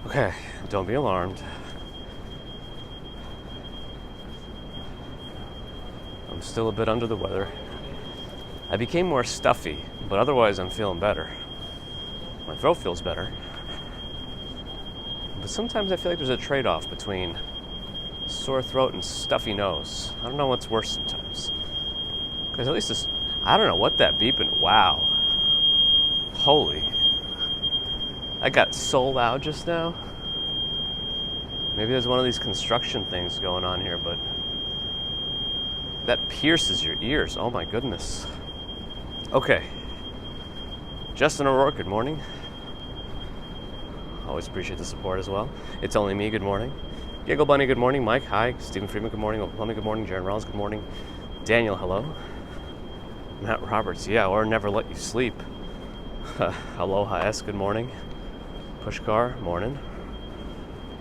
Okay, don't be alarmed. I'm still a bit under the weather. I became more stuffy, but otherwise I'm feeling better. My throat feels better. But sometimes I feel like there's a trade-off between sore throat and stuffy nose. I don't know what's worse sometimes. Because at least this, I don't know what that beeping, wow. Holy. I got so loud just now. Maybe there's one of these construction things going on here, but that pierces your ears. Oh my goodness. Okay. Justin O'Rourke, good morning. Always appreciate the support as well. It's Only Me, good morning. Giggle Bunny, good morning. Mike, hi. Stephen Freeman, good morning. Oklahoma, good morning. Jaron Rollins, good morning. Daniel, hello. Matt Roberts, yeah, or Never Let You Sleep. Aloha S, good morning. Pushkar, morning.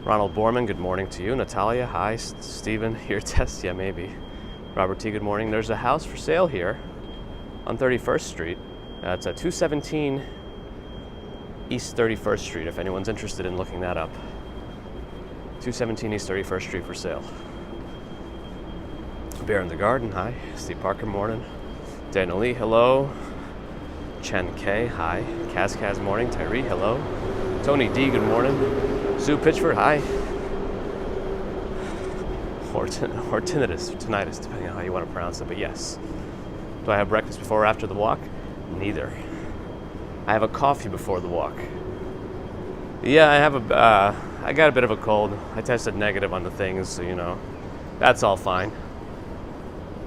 Ronald Borman, good morning to you. Natalia, hi. Stephen, ear test, yeah, maybe. Robert T, good morning. There's a house for sale here on 31st Street. It's at 217 East 31st Street, if anyone's interested in looking that up. 217 East 31st Street for sale. Bear in the Garden, hi. Steve Parker, morning. Daniel Lee, hello. Chen K, hi. Kaz, morning. Tyree, hello. Tony D, good morning. Sue Pitchford, hi. Or tinnitus, depending on how you want to pronounce it, but yes. Do I have breakfast before or after the walk? Neither. I have a coffee before the walk. Yeah, I got a bit of a cold. I tested negative on the things, so you know, that's all fine.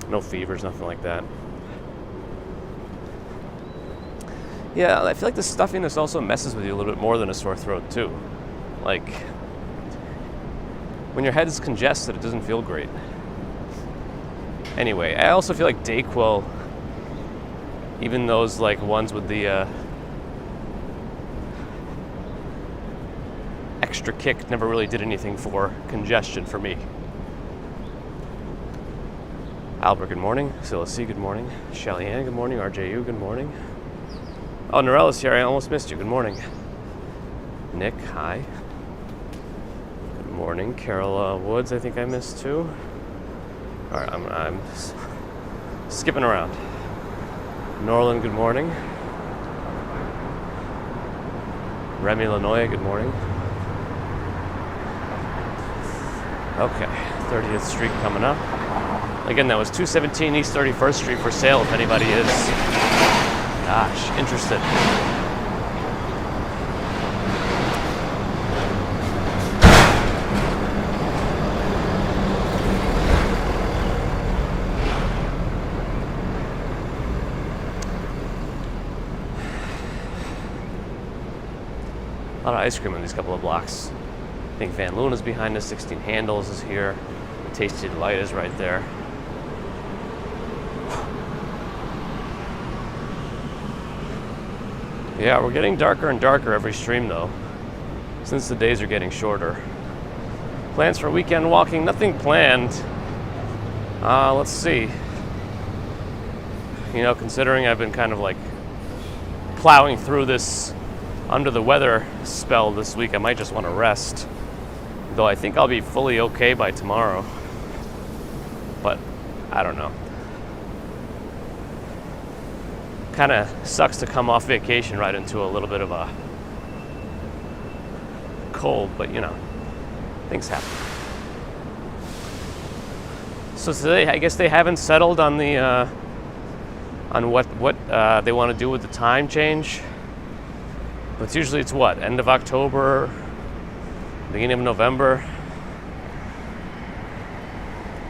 No fevers, nothing like that. Yeah, I feel like the stuffiness also messes with you a little bit more than a sore throat too. Like, when your head is congested, it doesn't feel great. Anyway, I also feel like Dayquil, even those like ones with the extra kick, never really did anything for congestion for me. Albert, good morning. Scylla C, good morning. Shelly Ann, good morning. RJU, good morning. Oh, Norella's here. I almost missed you. Good morning. Nick, hi. Good morning. Carol Woods, I think I missed too. All right, I'm skipping around. Norland, good morning. Remy Lanoya, good morning. Okay, 30th Street coming up. Again, that was 217 East 31st Street for sale if anybody is, gosh, interested. A lot of ice cream in these couple of blocks. I think Van Luna's behind us, 16 Handles is here. Tasty Delight is right there. Yeah, we're getting darker and darker every stream though, since the days are getting shorter. Plans for weekend walking, nothing planned. Let's see. You know, considering I've been kind of like plowing through this under the weather spell this week, I might just want to rest. Though I think I'll be fully okay by tomorrow. But I don't know. Kind of sucks to come off vacation right into a little bit of a cold, but you know, things happen. So today, I guess they haven't settled on the on what they want to do with the time change. But usually it's what, end of October, beginning of November.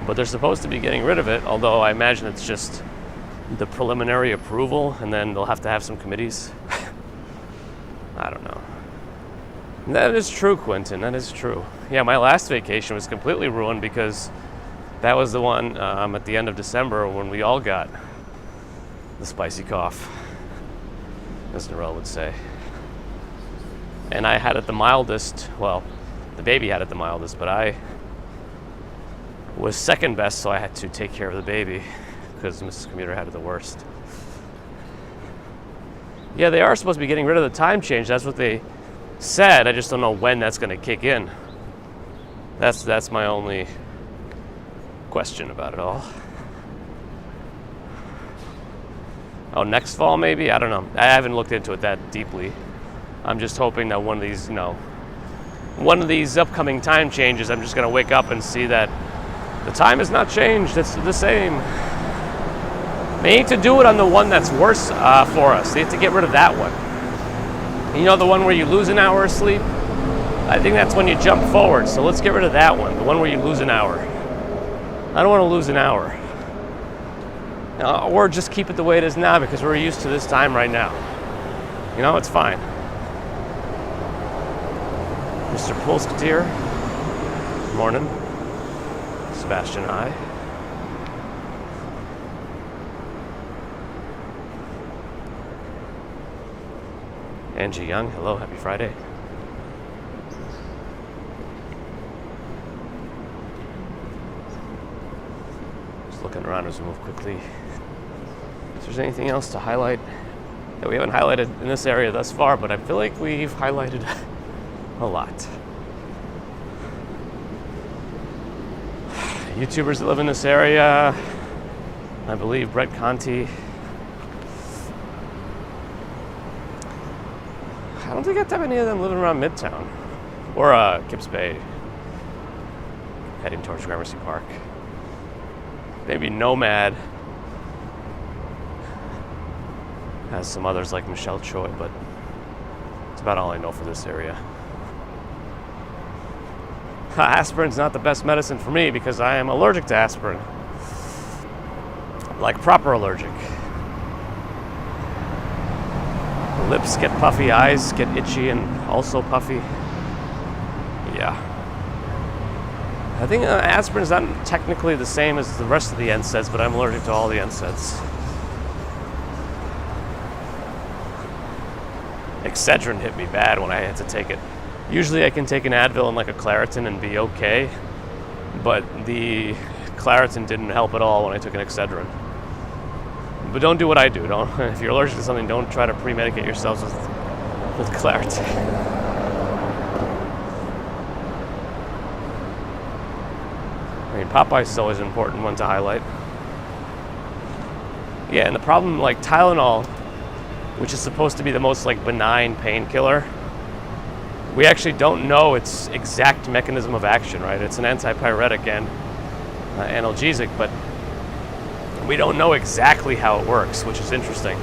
But they're supposed to be getting rid of it, although I imagine it's just the preliminary approval, and then they'll have to have some committees. I don't know. That is true, Quentin, that is true. Yeah, my last vacation was completely ruined because that was the one at the end of December when we all got the spicy cough, as Narelle would say. And I had it the mildest, well, the baby had it the mildest, but I was second best, so I had to take care of the baby because Mrs. Commuter had it the worst. Yeah, they are supposed to be getting rid of the time change. That's what they said. I just don't know when that's going to kick in. That's my only question about it all. Oh, next fall maybe? I don't know. I haven't looked into it that deeply. I'm just hoping that one of these upcoming time changes, I'm just going to wake up and see that the time has not changed. It's the same. They need to do it on the one that's worse for us. They have to get rid of that one. You know, the one where you lose an hour of sleep? I think that's when you jump forward. So let's get rid of that one, the one where you lose an hour. I don't want to lose an hour. Or just keep it the way it is now because we're used to this time right now. You know, it's fine. Mr. Pulsketeer. Good morning. Sebastian, hi. Angie Young, hello, happy Friday. Just looking around as we move quickly. If there's anything else to highlight that we haven't highlighted in this area thus far, but I feel like we've highlighted a lot. YouTubers that live in this area, I believe Brett Conti. I don't think I have any of them living around Midtown or Kips Bay, heading towards Gramercy Park. Maybe Nomad has some others like Michelle Choi, but that's about all I know for this area. Aspirin's not the best medicine for me because I am allergic to aspirin. Like proper allergic. Lips get puffy, eyes get itchy and also puffy. Yeah. I think aspirin's not technically the same as the rest of the NSAIDs, but I'm allergic to all the NSAIDs. Excedrin hit me bad when I had to take it. Usually I can take an Advil and like a Claritin and be okay, but the Claritin didn't help at all when I took an Excedrin. But don't do what I do. If you're allergic to something, don't try to pre-medicate yourselves with Claritin. I mean, Popeye's is always an important one to highlight. Yeah, and the problem, like Tylenol, which is supposed to be the most like benign painkiller, we actually don't know its exact mechanism of action, right? It's an antipyretic and analgesic, but we don't know exactly how it works, which is interesting.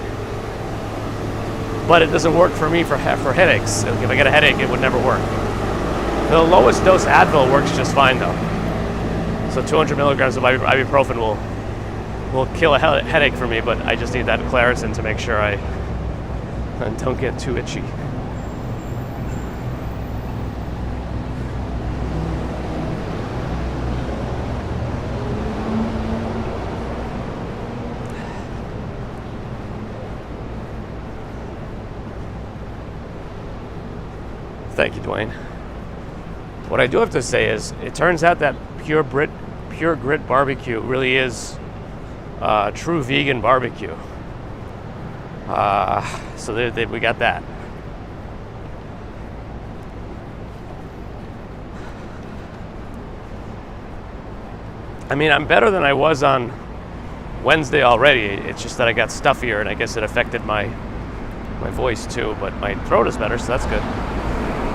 But it doesn't work for me for headaches. If I get a headache, it would never work. The lowest dose Advil works just fine, though. So 200 milligrams of ibuprofen will kill a headache for me, but I just need that Claritin to make sure I don't get too itchy. Thank you, Dwayne. What I do have to say is, it turns out that Pure Grit barbecue really is true vegan barbecue. So we got that. I mean, I'm better than I was on Wednesday already. It's just that I got stuffier, and I guess it affected my voice too. But my throat is better, so that's good.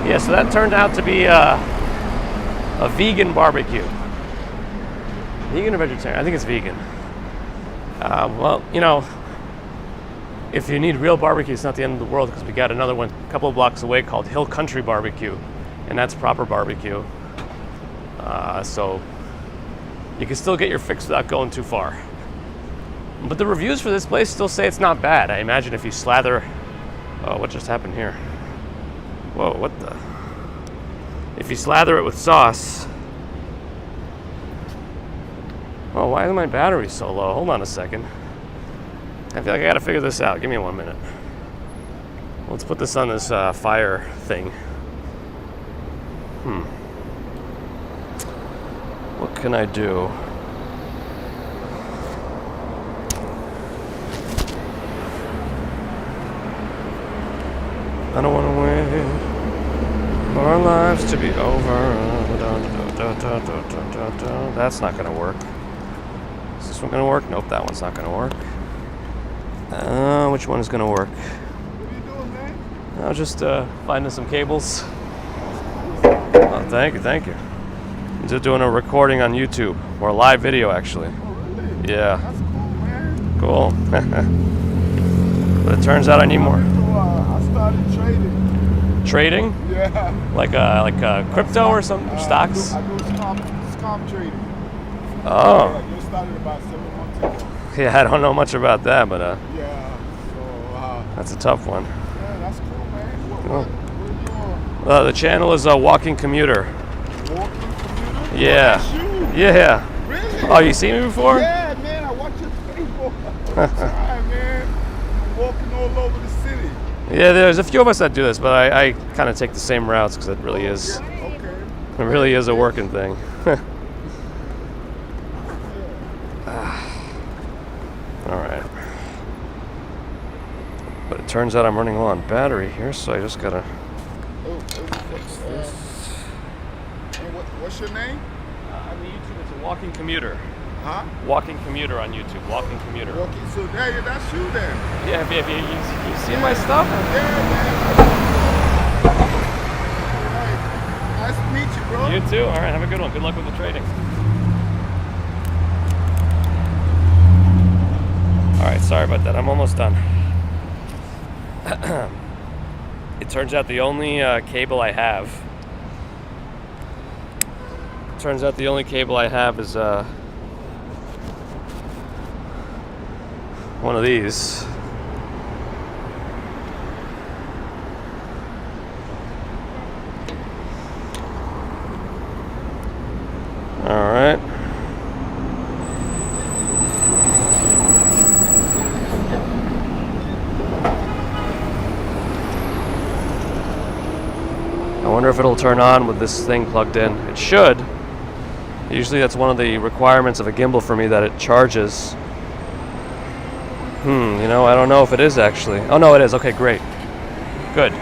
Yeah, so that turned out to be a vegan barbecue. Vegan or vegetarian? I think it's vegan. Well, you know, if you need real barbecue, it's not the end of the world, because we got another one a couple of blocks away called Hill Country Barbecue, and that's proper barbecue. So you can still get your fix without going too far. But the reviews for this place still say it's not bad. I imagine if you slather... Oh, what just happened here? Whoa, what the... If you slather it with sauce... Oh, why is my battery so low? Hold on a second. I feel like I gotta figure this out. Give me 1 minute. Let's put this on this fire thing. What can I do? I don't want to wait. Our lives to be over. That's not gonna work. Is this one gonna work? Nope, that one's not gonna work. Which one is gonna work? What are you doing, man? I'll just finding some cables. Oh, thank you. I'm just doing a recording on YouTube, or a live video actually. Oh, really? Yeah. That's cool, man. Cool. But it turns out I need more. I started trading. Trading? Yeah. Like crypto or some stocks? I do scalp trading. Oh. Yeah, I just started about 7 months ago. Yeah, I don't know much about that, but Yeah. So, that's a tough one. yeah, that's cool, man. Cool. What are you on? The channel is a Walking Commuter. Walking computer? Yeah. Oh, that's you. Yeah. Really? Oh, you seen me before? Yeah, man. I watch your Facebook all the time, man. I'm walking all over the city. Yeah, there's a few of us that do this, but I kind of take the same routes because it really is. Yeah, okay. It really is a working thing. All right. But it turns out I'm running low on battery here, so I just gotta. What's this? What's your name? On the YouTube, it's a Walking Commuter. Huh? Walking Commuter on YouTube. Walking Commuter. Walking. So there, that's you then. Yeah, if you see my stuff? Yeah, man. Right. Nice to meet you, bro. You too. All right, have a good one. Good luck with the trading. All right, sorry about that. I'm almost done. It turns out the only cable I have. Turns out the only cable I have is one of these. All right. I wonder if it'll turn on with this thing plugged in. It should. Usually that's one of the requirements of a gimbal for me, that it charges. You know, I don't know if it is actually. Oh no, it is. Okay, great. Good.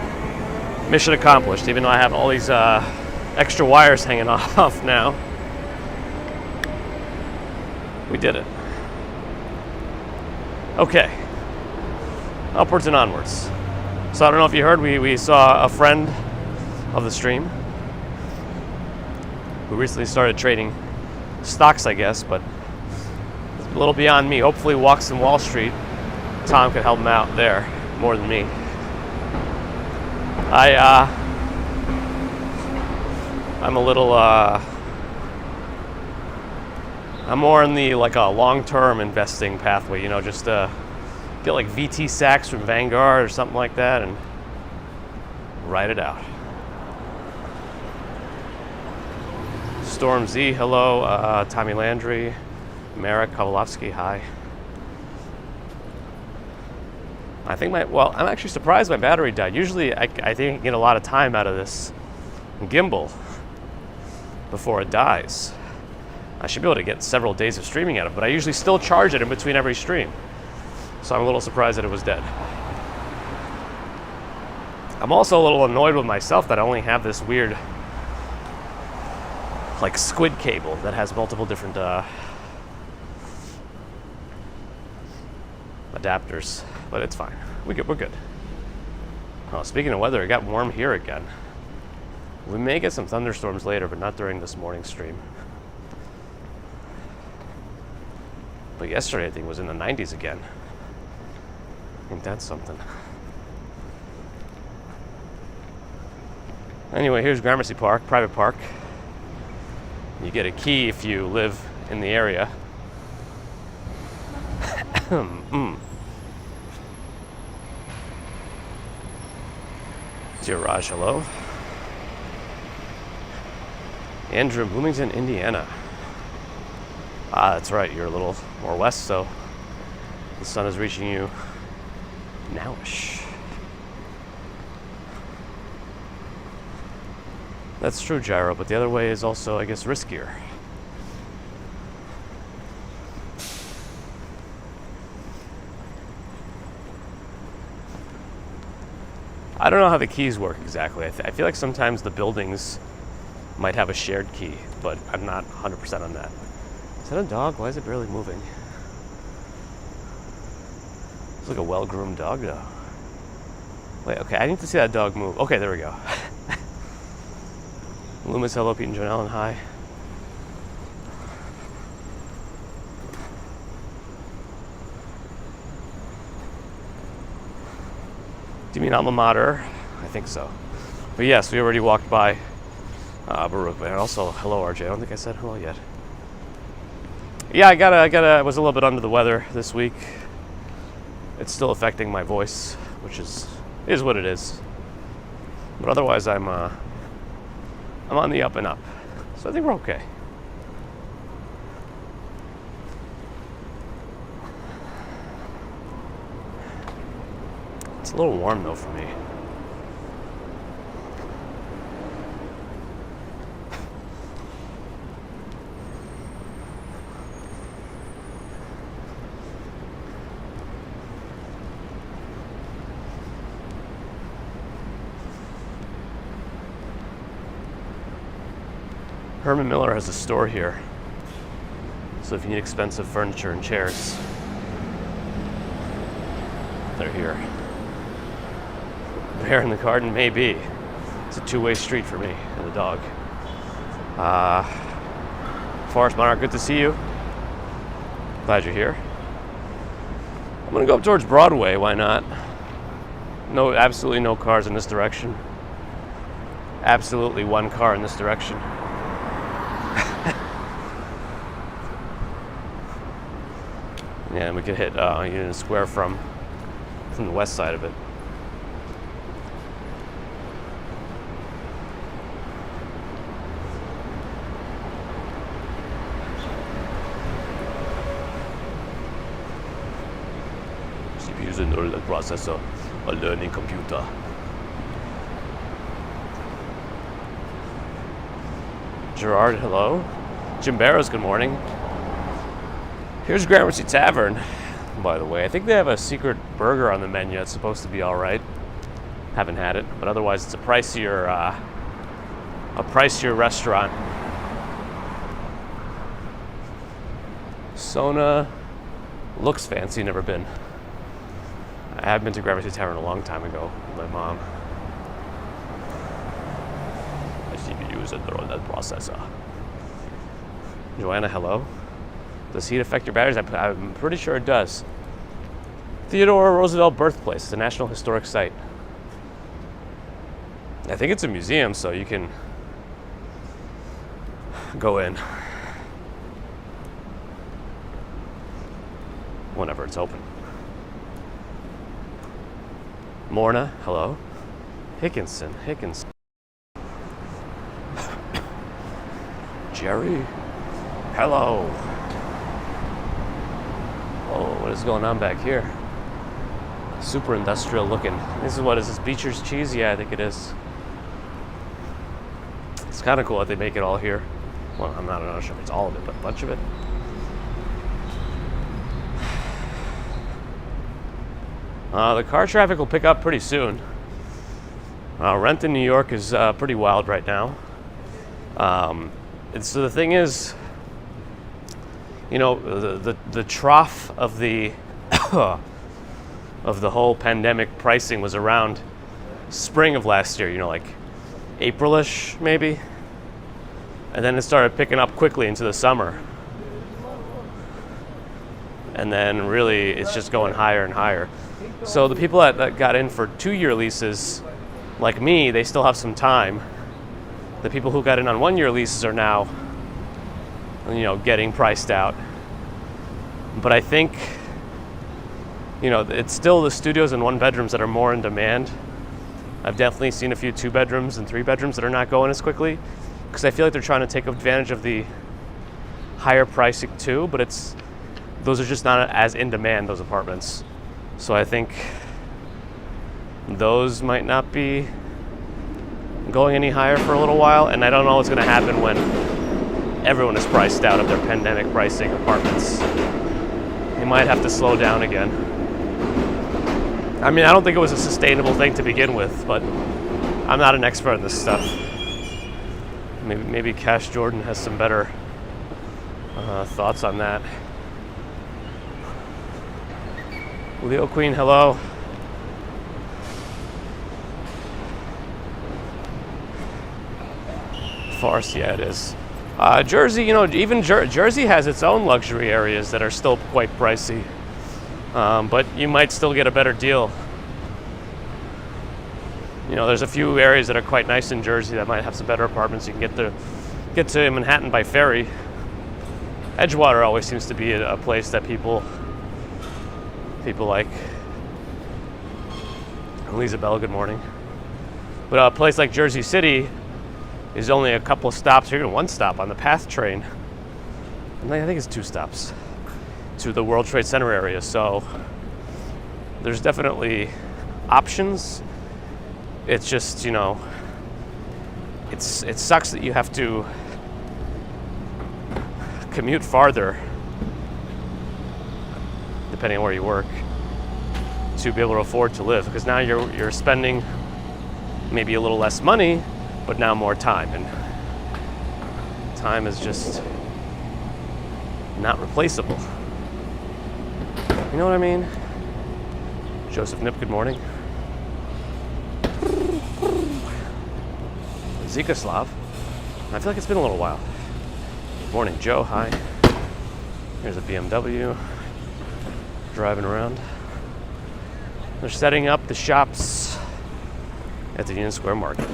Mission accomplished, even though I have all these extra wires hanging off now. We did it. Okay. Upwards and onwards. So I don't know if you heard, we saw a friend of the stream who recently started trading stocks, I guess, but it's a little beyond me. Hopefully walks in Wall Street. Tom could help him out there more than me. I'm a little I'm more in the like a long-term investing pathway, you know, just get like VT Sachs from Vanguard or something like that and ride it out. Storm Z, hello. Tommy Landry, Marek Kovalovsky, hi. I think I'm actually surprised my battery died. Usually I think I can get a lot of time out of this gimbal before it dies. I should be able to get several days of streaming out of it, but I usually still charge it in between every stream. So I'm a little surprised that it was dead. I'm also a little annoyed with myself that I only have this weird like squid cable that has multiple different adapters, but it's fine. We're good. Oh, speaking of weather, it got warm here again. We may get some thunderstorms later, but not during this morning stream. But yesterday, I think, was in the 90s again. I think that's something. Anyway, here's Gramercy Park, private park. You get a key if you live in the area. Dear Raj, hello. Andrew, Bloomington, Indiana. Ah, that's right, you're a little more west, so the sun is reaching you nowish. That's true, Gyro, but the other way is also, I guess, riskier. I don't know how the keys work exactly. I feel like sometimes the buildings might have a shared key, but I'm not 100% on that. Is that a dog? Why is it barely moving? It's like a well-groomed dog, though. Wait, okay, I need to see that dog move. Okay, there we go. Loomis, hello, Pete and John Allen, hi. Do you mean alma mater? I think so. But yes, we already walked by Baruch. And also, hello, RJ. I don't think I said hello yet. Yeah, I was a little bit under the weather this week. It's still affecting my voice, which is what it is. But otherwise, I'm on the up and up. So I think we're okay. It's a little warm though for me. Herman Miller has a store here. So if you need expensive furniture and chairs, they're here. Bear in the garden, maybe. It's a two-way street for me and the dog. Forest Monarch, good to see you. Glad you're here. I'm gonna go up towards Broadway, why not? No, absolutely no cars in this direction. Absolutely one car in this direction. Yeah, and we could hit Union Square from the west side of it. CPU's a neural processor, a learning computer. Gerard, hello. Jim Barrows, good morning. Here's Gramercy Tavern, by the way. I think they have a secret burger on the menu. It's supposed to be all right. Haven't had it, but otherwise it's a pricier restaurant. Sona looks fancy. Never been. I have been to Gramercy Tavern a long time ago with my mom. My CPU is a neural net processor. Joanna, hello. Does heat affect your batteries? I'm pretty sure it does. Theodore Roosevelt Birthplace, it's a National Historic Site. I think it's a museum, so you can go in whenever it's open. Morna, hello. Hickinson. Jerry, hello. Oh, what is going on back here? Super industrial looking. This is Beecher's cheese? Yeah, I think it is. It's kind of cool that they make it all here. Well, I'm not sure if it's all of it, but a bunch of it. The car traffic will pick up pretty soon. Rent in New York is pretty wild right now. So the thing is, you know, the trough of the of the whole pandemic pricing was around spring of last year, you know, like April-ish maybe. And then it started picking up quickly into the summer. And then really it's just going higher and higher. So the people that got in for 2-year leases, like me, they still have some time. The people who got in on 1-year leases are now, you know, getting priced out. But I think, you know, it's still the studios and 1-bedrooms that are more in demand. I've definitely seen a few 2-bedrooms and 3-bedrooms that are not going as quickly because I feel like they're trying to take advantage of the higher pricing too, but those are just not as in demand, those apartments. So I think those might not be going any higher for a little while, and I don't know what's going to happen when everyone is priced out of their pandemic pricing apartments. They might have to slow down again. I mean, I don't think it was a sustainable thing to begin with, but I'm not an expert in this stuff. Maybe Cash Jordan has some better thoughts on that. Leo Queen, hello. Forest, yeah, it is. Jersey, even Jersey has its own luxury areas that are still quite pricey, but you might still get a better deal. There's a few areas that are quite nice in Jersey that might have some better apartments. You can get to Manhattan by ferry. Edgewater always seems to be a place that people like. Elizabeth, good morning. But a place like Jersey City is only a couple of stops, or even one stop on the PATH train. And I think it's 2 stops to the World Trade Center area. So there's definitely options. It's just, it sucks that you have to commute farther, depending on where you work, to be able to afford to live. Because now you're spending maybe a little less money, but now more time. And time is just not replaceable. You know what I mean? Joseph Nip, good morning. Zikaslav. I feel like it's been a little while. Good morning, Joe. Hi. Here's a BMW. Driving around. They're setting up the shops at the Union Square Market.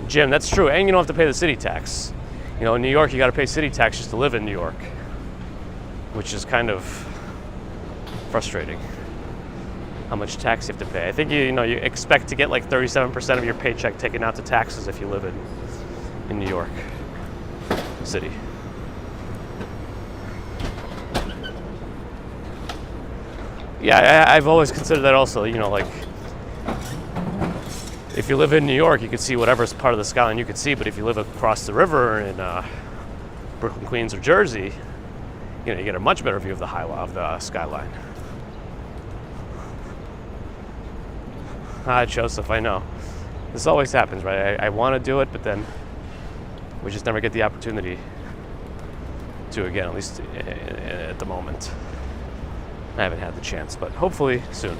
Jim, that's true. And you don't have to pay the city tax. In New York, you got to pay city tax just to live in New York, which is kind of frustrating. How much tax you have to pay. I think you expect to get like 37% of your paycheck taken out to taxes if you live in New York City. Yeah, I've always considered that also. Like if you live in New York, you can see whatever part of the skyline you could see. But if you live across the river in Brooklyn, Queens, or Jersey, you get a much better view of the skyline. Joseph, I know. This always happens, right? I want to do it, but then we just never get the opportunity to again, at least at the moment. I haven't had the chance, but hopefully soon.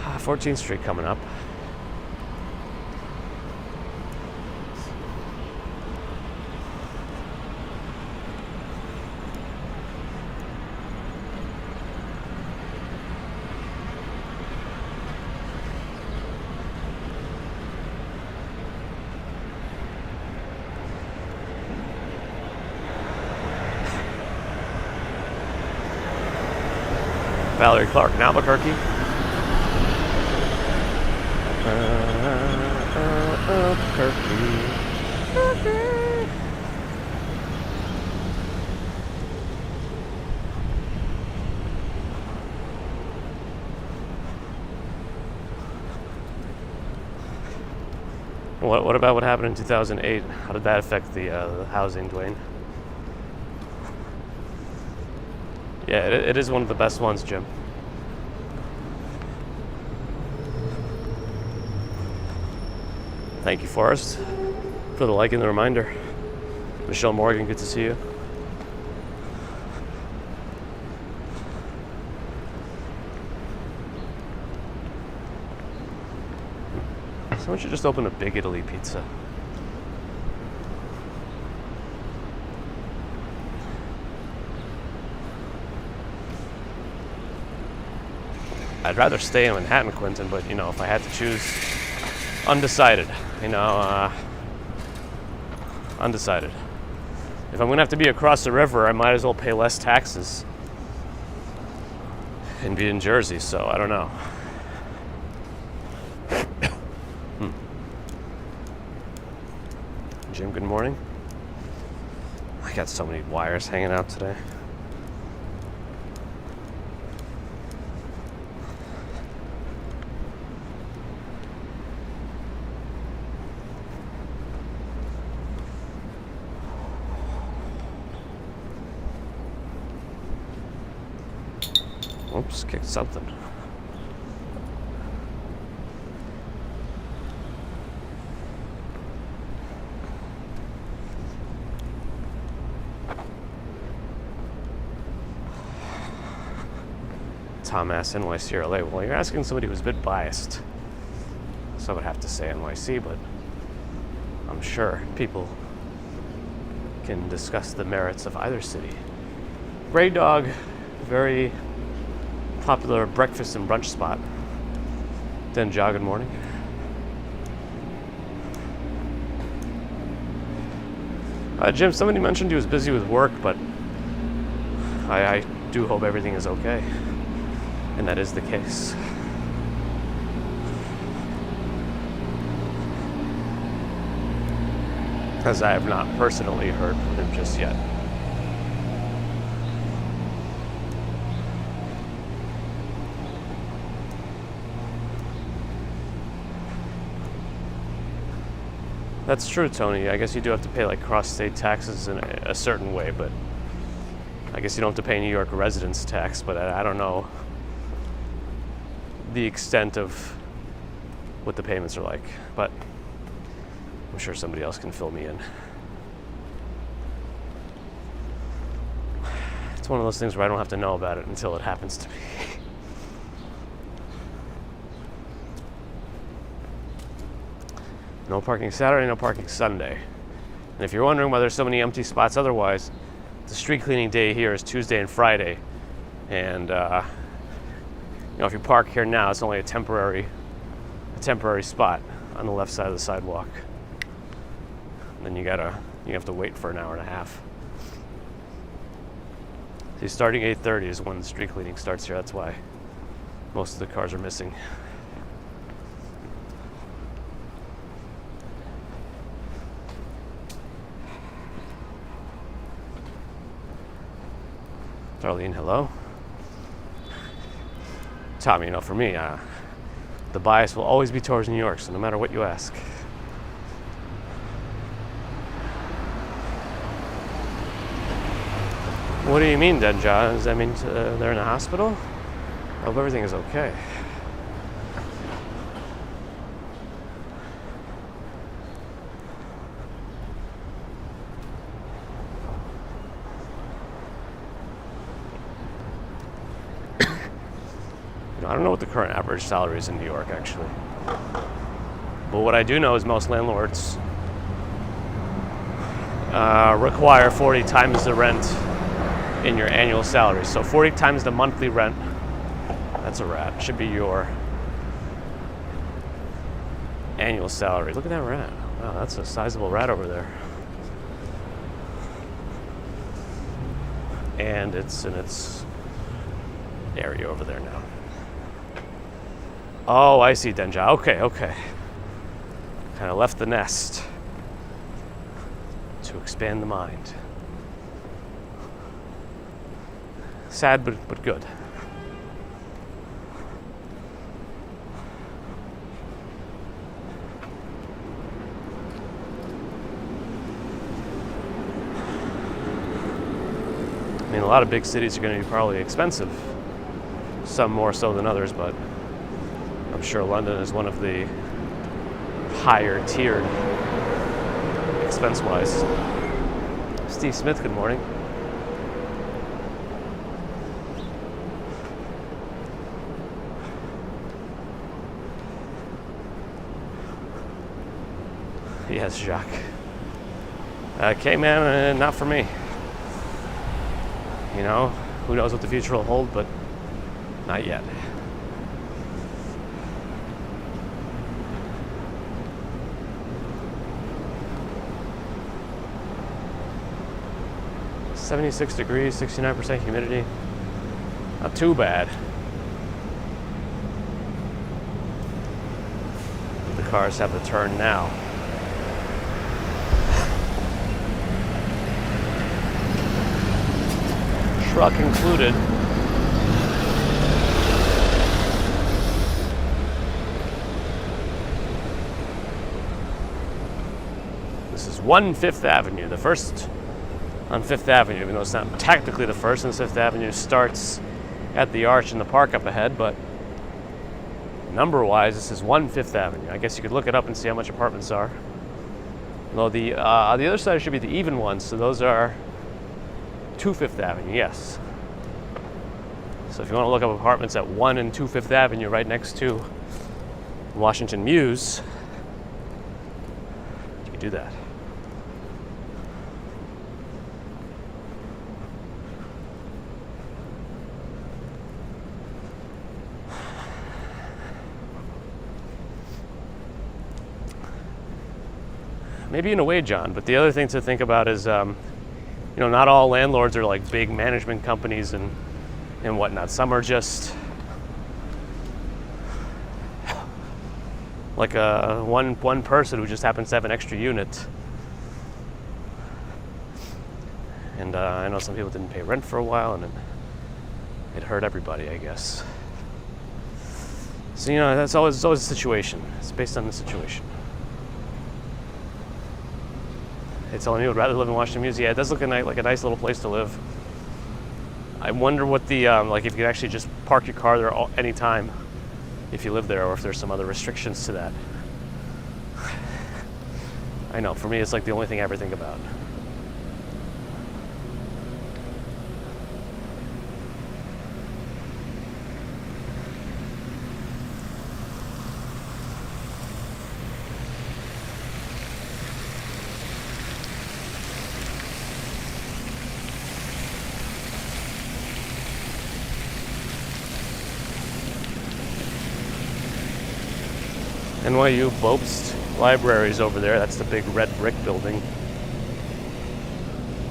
Ah, 14th Street coming up. Valerie Clark in Albuquerque. Albuquerque. What about what happened in 2008? How did that affect the housing, Dwayne? Yeah, it is one of the best ones, Jim. Thank you, Forrest, for the like and the reminder. Michelle Morgan, good to see you. Someone should just open a Big Italy pizza. I'd rather stay in Manhattan, Quentin, but if I had to choose, undecided. Undecided. If I'm gonna have to be across the river, I might as well pay less taxes and be in Jersey. So I don't know. Jim, good morning. I got so many wires hanging out today. Oops, kicked something. Tom asks NYC or LA. Well, you're asking somebody who's a bit biased. So I would have to say NYC, but I'm sure people can discuss the merits of either city. Grey Dog, very popular breakfast and brunch spot. Then jog in morning. Jim, somebody mentioned he was busy with work, but I do hope everything is okay. And that is the case. As I have not personally heard from him just yet. That's true, Tony. I guess you do have to pay like cross-state taxes in a certain way, but I guess you don't have to pay New York residence tax, but I don't know the extent of what the payments are like, but I'm sure somebody else can fill me in. It's one of those things where I don't have to know about it until it happens to me. No parking Saturday, no parking Sunday. And if you're wondering why there's so many empty spots otherwise, the street cleaning day here is Tuesday and Friday. And if you park here now, it's only a temporary spot on the left side of the sidewalk. And then you have to wait for an hour and a half. See, starting 8:30 is when the street cleaning starts here. That's why most of the cars are missing. Darlene, hello. Tommy, for me, the bias will always be towards New York, so no matter what you ask. What do you mean, Denja? Does that mean they're in a hospital? I hope everything is okay. I don't know what the current average salary is in New York, actually. But what I do know is most landlords require 40 times the rent in your annual salary. So 40 times the monthly rent, that's a rat, should be your annual salary. Look at that rat. Wow, that's a sizable rat over there. And it's in its area over there now. Oh, I see, Denja. Okay. Kind of left the nest to expand the mind. Sad, but good. I mean, a lot of big cities are going to be probably expensive. Some more so than others, but I'm sure London is one of the higher tiered expense-wise. Steve Smith, good morning. Yes, Jacques. Okay, man, not for me. Who knows what the future will hold, but not yet. .76 degrees, 69% humidity. Not too bad. The cars have the turn now. Truck included. This is 1 Fifth Avenue, the first on Fifth Avenue, even though it's not technically the first, since Fifth Avenue starts at the arch in the park up ahead, but number-wise, this is 1 Fifth Avenue. I guess you could look it up and see how much apartments are. Although the other side should be the even ones, so those are 2 Fifth Avenue, yes. So if you want to look up apartments at 1 and 2 Fifth Avenue right next to Washington Mews, you can do that. Maybe in a way, John, but the other thing to think about is, not all landlords are like big management companies and whatnot. Some are just like one person who just happens to have an extra unit. And I know some people didn't pay rent for a while, and it hurt everybody, I guess. So that's always a situation. It's based on the situation. Hey, telling me would rather live in Washington Mews. Yeah, it does look like a nice little place to live. I wonder what the if you could actually just park your car there any time if you live there, or if there's some other restrictions to that. I know, for me, it's like the only thing I ever think about. NYU Bobst Library's over there. That's the big red brick building.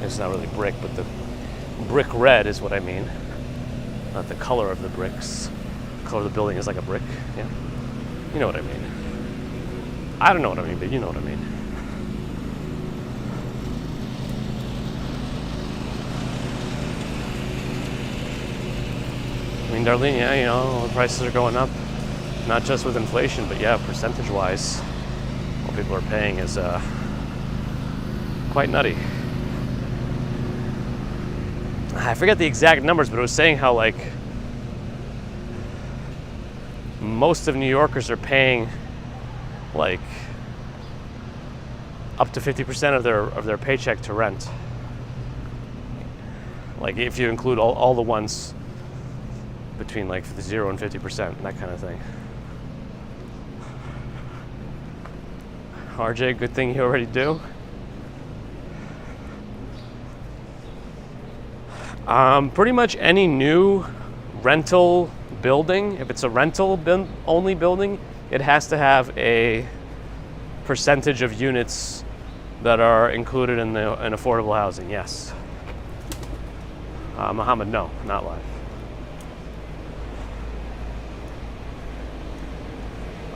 It's not really brick, but the brick red is what I mean. Not the color of the bricks. The color of the building is like a brick. Yeah. You know what I mean. I don't know what I mean, but you know what I mean. I mean, Darlene, yeah, the prices are going up. Not just with inflation, but yeah, percentage-wise, what people are paying is quite nutty. I forget the exact numbers, but it was saying how like most of New Yorkers are paying like up to 50% of their paycheck to rent. Like if you include all the ones between like 0 and 50%, that kind of thing. RJ, good thing you already do. Pretty much any new rental building, if it's a rental only building, it has to have a percentage of units that are included in affordable housing, yes. Muhammad, no, not live.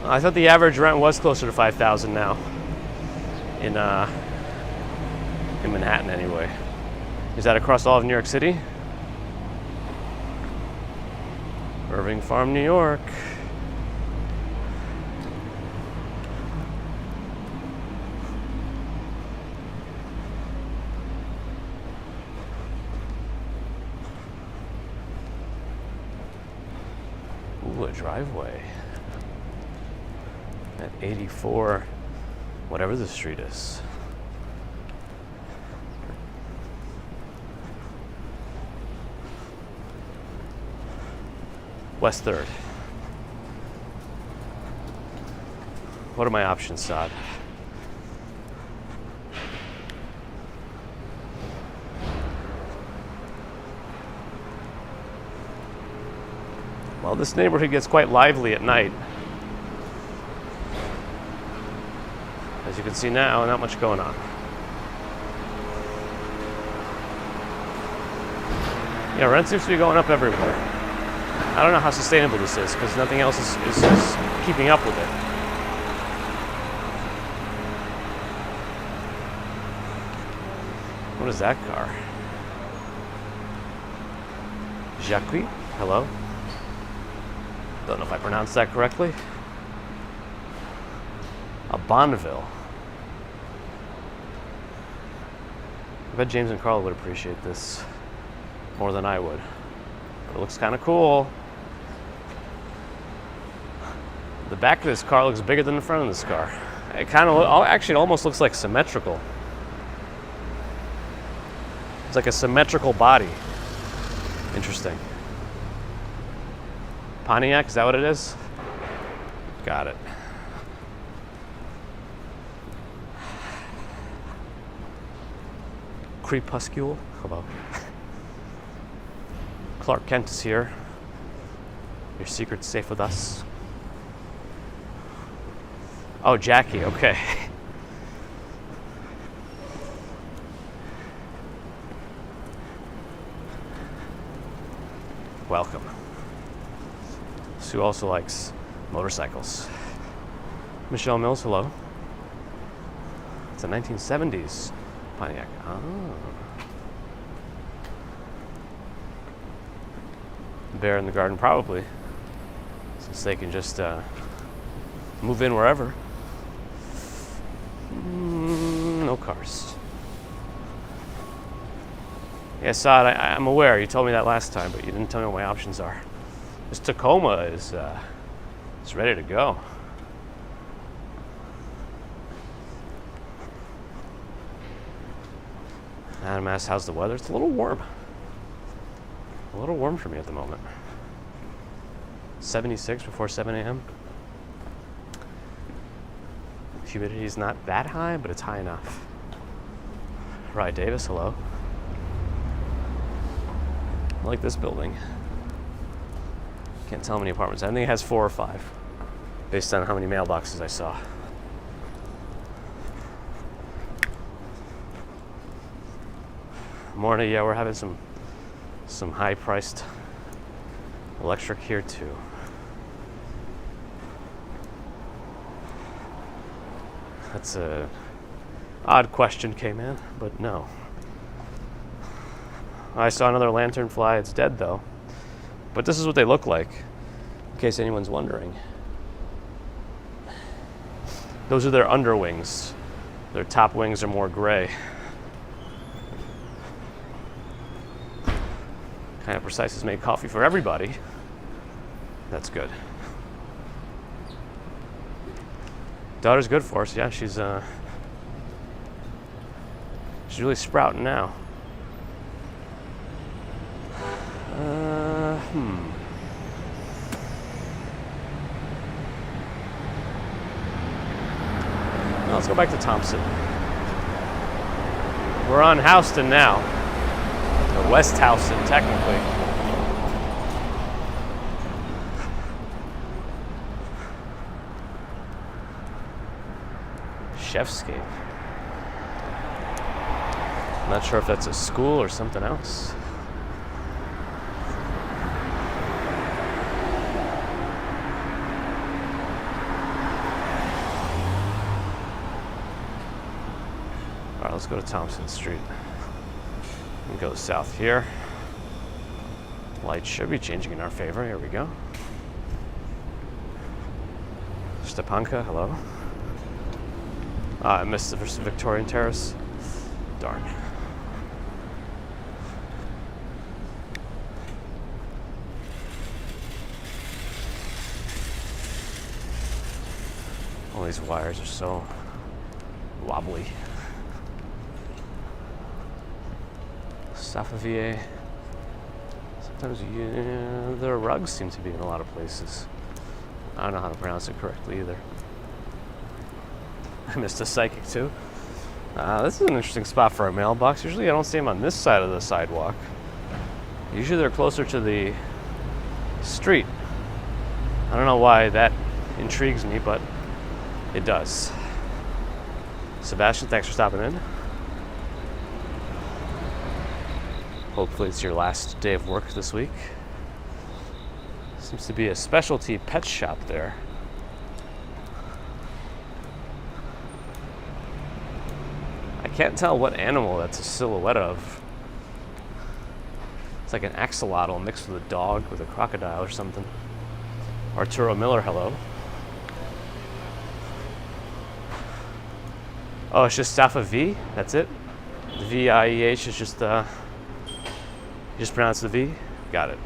I thought the average rent was closer to $5,000 now in Manhattan anyway. Is that across all of New York City? Irving Farm, New York. Ooh, a driveway. At 84, whatever the street is. West 3rd. What are my options, Saad? Well, this neighborhood gets quite lively at night. As you can see now, not much going on. Yeah, rent seems to be going up everywhere. I don't know how sustainable this is, because nothing else is keeping up with it. What is that car? Jacques? Hello? Don't know if I pronounced that correctly. A Bonneville. I bet James and Carl would appreciate this more than I would. It looks kind of cool. The back of this car looks bigger than the front of this car. It kind of, actually, it almost looks like symmetrical. It's like a symmetrical body. Interesting. Pontiac, is that what it is? Got it. Crepuscule. Hello. Clark Kent is here. Your secret's safe with us. Oh, Jackie, okay. Welcome. Sue also likes motorcycles. Michelle Mills, hello. It's a 1970s Pontiac. Oh. Bear in the garden, probably, since they can just move in wherever. No cars. Yeah, Saad, I'm aware. You told me that last time, but you didn't tell me what my options are. This Tacoma is ready to go. Adam asks, how's the weather? It's a little warm. A little warm for me at the moment. 76 before 7 a.m. Humidity is not that high, but it's high enough. Rye Davis, hello. I like this building. Can't tell how many apartments. I think it has 4 or 5, based on how many mailboxes I saw. Morning, yeah, we're having some high-priced electric here too. That's a odd question, K-Man, but no. I saw another lanternfly. It's dead though. But this is what they look like, in case anyone's wondering. Those are their underwings. Their top wings are more gray. Kind of Precise has made coffee for everybody. That's good. Daughter's good for us. Yeah, she's really sprouting now. Now let's go back to Thompson. We're on Houston now. Or West Houston, technically. Chefscape. I'm not sure if that's a school or something else. All right, let's go to Thompson Street. And go south here. Lights should be changing in our favor. Here we go. Stepanka, hello. I missed the Victorian Terrace. Darn. All these wires are so wobbly. Safavier. Sometimes the rugs seem to be in a lot of places. I don't know how to pronounce it correctly either. I missed a psychic too. This is an interesting spot for a mailbox. Usually I don't see them on this side of the sidewalk. Usually they're closer to the street. I don't know why that intrigues me, but it does. Sebastian, thanks for stopping in. Hopefully it's your last day of work this week. Seems to be a specialty pet shop there. I can't tell what animal that's a silhouette of. It's like an axolotl mixed with a dog with a crocodile or something. Arturo Miller, hello. Oh, it's just Safa V? That's it? The V-I-E-H is just, you just pronounce the V? Got it.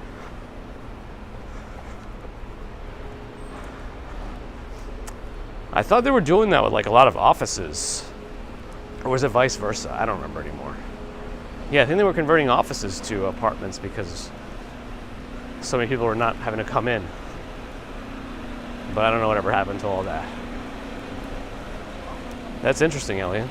I thought they were doing that with like a lot of offices. Or was it vice versa? I don't remember anymore. Yeah, I think they were converting offices to apartments because so many people were not having to come in. But I don't know whatever happened to all that. That's interesting, Elliot.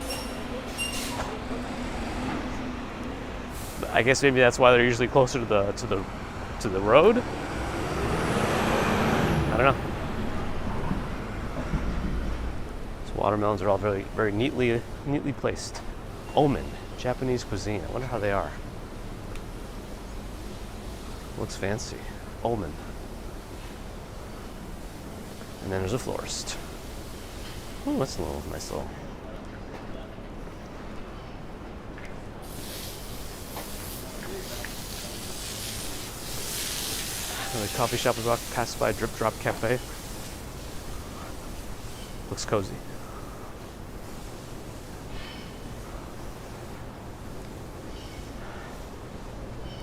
I guess maybe that's why they're usually closer to the road. I don't know. These watermelons are all very, very neatly placed. Omen, Japanese cuisine. I wonder how they are. Looks fancy. Omen. And then there's a florist. Oh, that's a nice little. The coffee shop we passed by, Drip Drop Cafe. Looks cozy.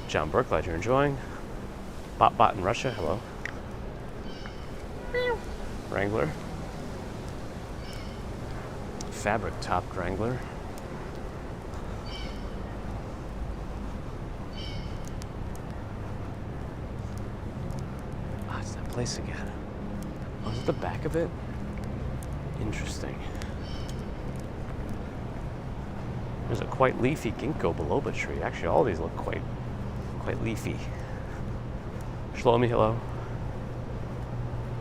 John Burke, glad you're enjoying. Bot in Russia, hello. Wrangler. Fabric topped Wrangler. It's that place again. Oh, is it the back of it? Interesting. There's a quite leafy ginkgo biloba tree. Actually, all these look quite leafy. Shlomi, hello.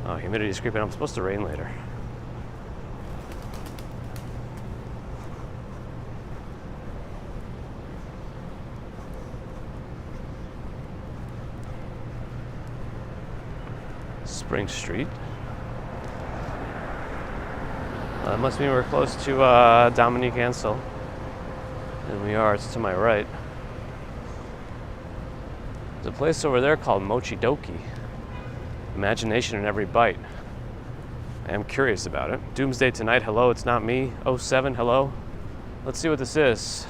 Oh, humidity's creeping up. It's supposed to rain later. Spring Street. That must mean we're close to Dominique Ansel. And we are, it's to my right. There's a place over there called Mochi Doki. Imagination in every bite. I am curious about it. Doomsday Tonight, hello, it's not me. 07, hello. Let's see what this is.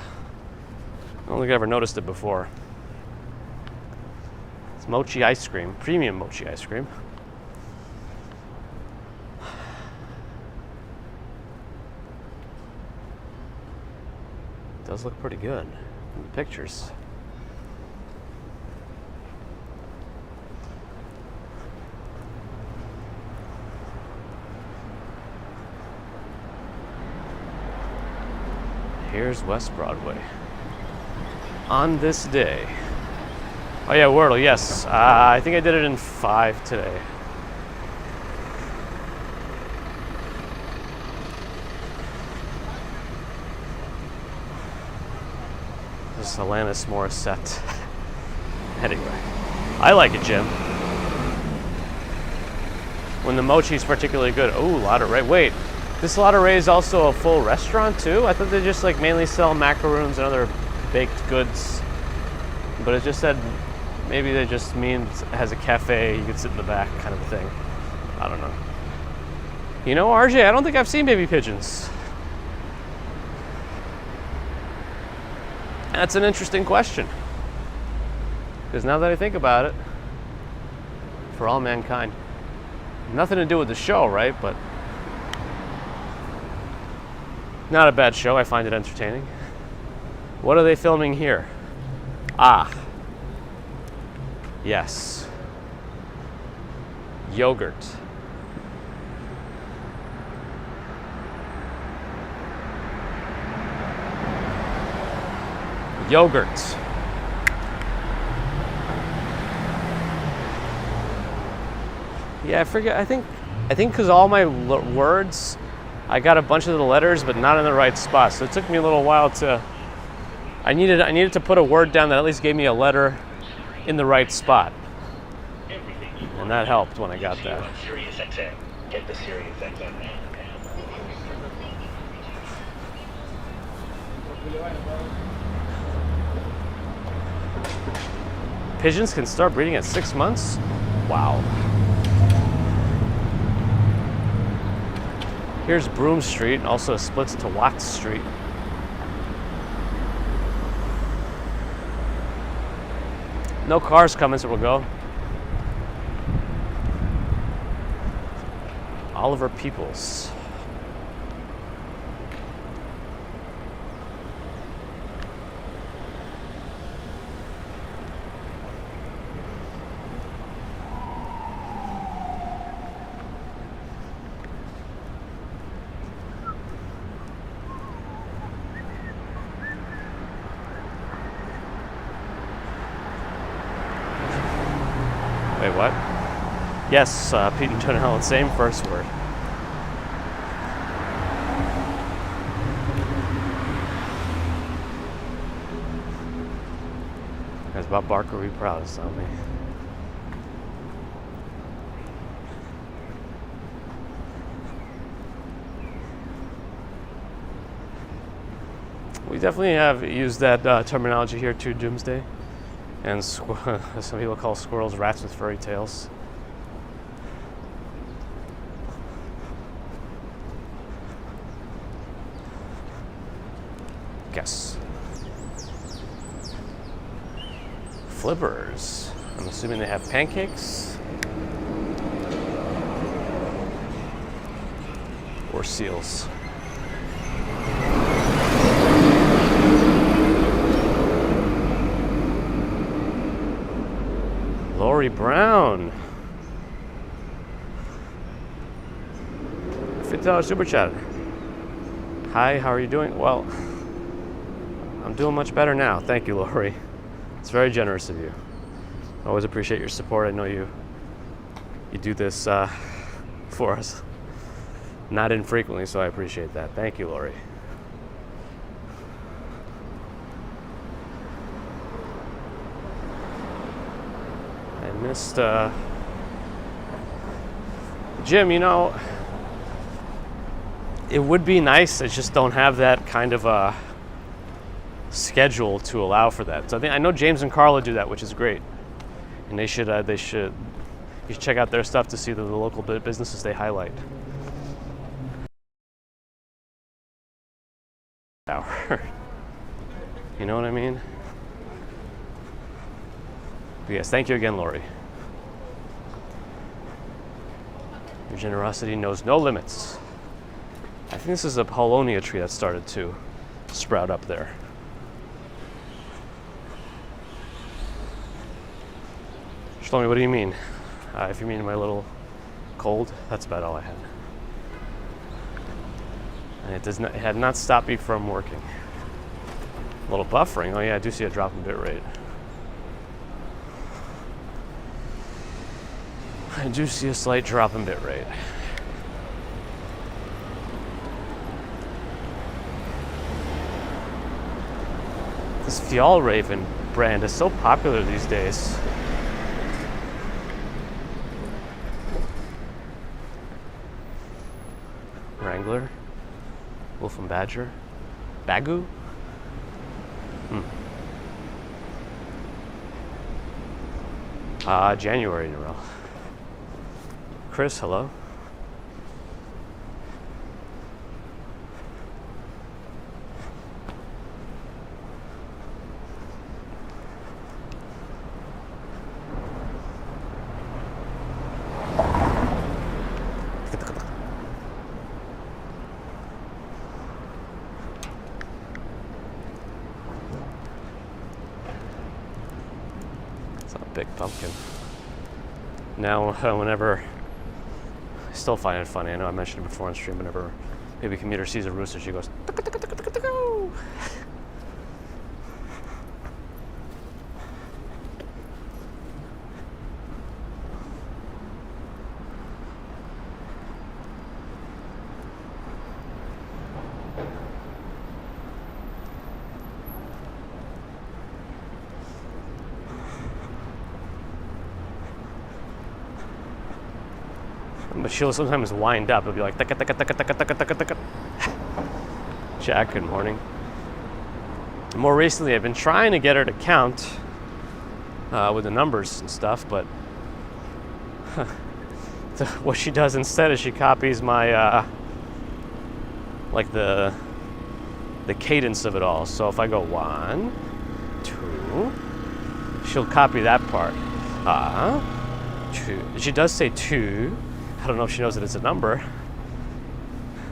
I don't think I ever noticed it before. It's mochi ice cream, premium mochi ice cream. It does look pretty good in the pictures. Here's West Broadway. On this day. Oh yeah, Wordle, yes. I think I did it in 5 today. This is Alanis Morissette. Anyway, I like it, Jim. When the mochi's particularly good. Oh, Lotte Ray. Wait. This Lotte Ray is also a full restaurant too? I thought they just like mainly sell macaroons and other baked goods. But it just said maybe they just means it has a cafe, you could sit in the back kind of a thing. I don't know. You know, RJ, I don't think I've seen baby pigeons. That's an interesting question. Because now that I think about it, For All Mankind. Nothing to do with the show, right? But not a bad show. I find it entertaining. What are they filming here? Ah. Yes. Yogurt. Yogurt. Yeah, I forget. I think because all my words, I got a bunch of the letters, but not in the right spot. So it took me a little while to. I needed to put a word down that at least gave me a letter in the right spot, and that helped when I got that. Get the Sirius XM. Pigeons can start breeding at 6 months? Wow. Here's Broome Street, also splits to Watts Street. No cars coming, so we'll go. Oliver Peoples. what? Yes, Pete and Jonah Helen, same first word. Guys, Bob Barker will be proud of me. We definitely have used that terminology here too, doomsday. And some people call squirrels rats with furry tails. Guess. Flippers. I'm assuming they have pancakes. Or seals. Lori Brown. $50 super chat. Hi, how are you doing? Well, I'm doing much better now. Thank you, Lori. It's very generous of you. I always appreciate your support. I know you do this for us. Not infrequently, so I appreciate that. Thank you, Lori. I missed Jim, you know, it would be nice. I just don't have that kind of a schedule to allow for that. So I know James and Carla do that, which is great. And you should check out their stuff to see the local businesses they highlight. You know what I mean? But yes, thank you again, Lori. Your generosity knows no limits. I think this is a Paulonia tree that started to sprout up there. Shlomi, what do you mean? If you mean my little cold, that's about all I had. And it had not stopped me from working. A little buffering. Oh yeah, I do see a drop in bit rate. I do see a slight drop in bit rate. This Fjallraven brand is so popular these days. Wrangler, Wolf and Badger, Bagu. January in a row. Chris, hello. Big pumpkin. Now, whenever I still find it funny. I know I mentioned it before on stream. Whenever maybe Commuter sees a rooster, she goes. But she'll sometimes wind up. It'll be like, taka, taka, taka, taka, taka, taka, taka. Jack, good morning. More recently, I've been trying to get her to count with the numbers and stuff, but what she does instead is she copies my, like the cadence of it all. So if I go 1, 2, she'll copy that part. 2. She does say 2. I don't know if she knows that it's a number.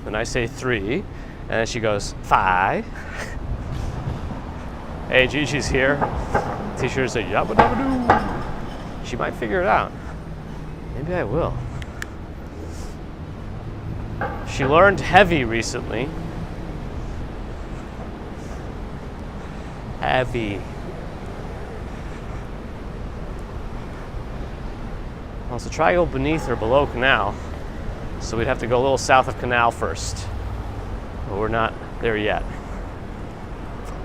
Then I say 3, and then she goes 5. Hey, Gigi's here. T-shirt says yabba dabba doo. She might figure it out. Maybe I will. She learned heavy recently. Heavy. Well, it's a triangle beneath or below Canal, so we'd have to go a little south of Canal first. But we're not there yet.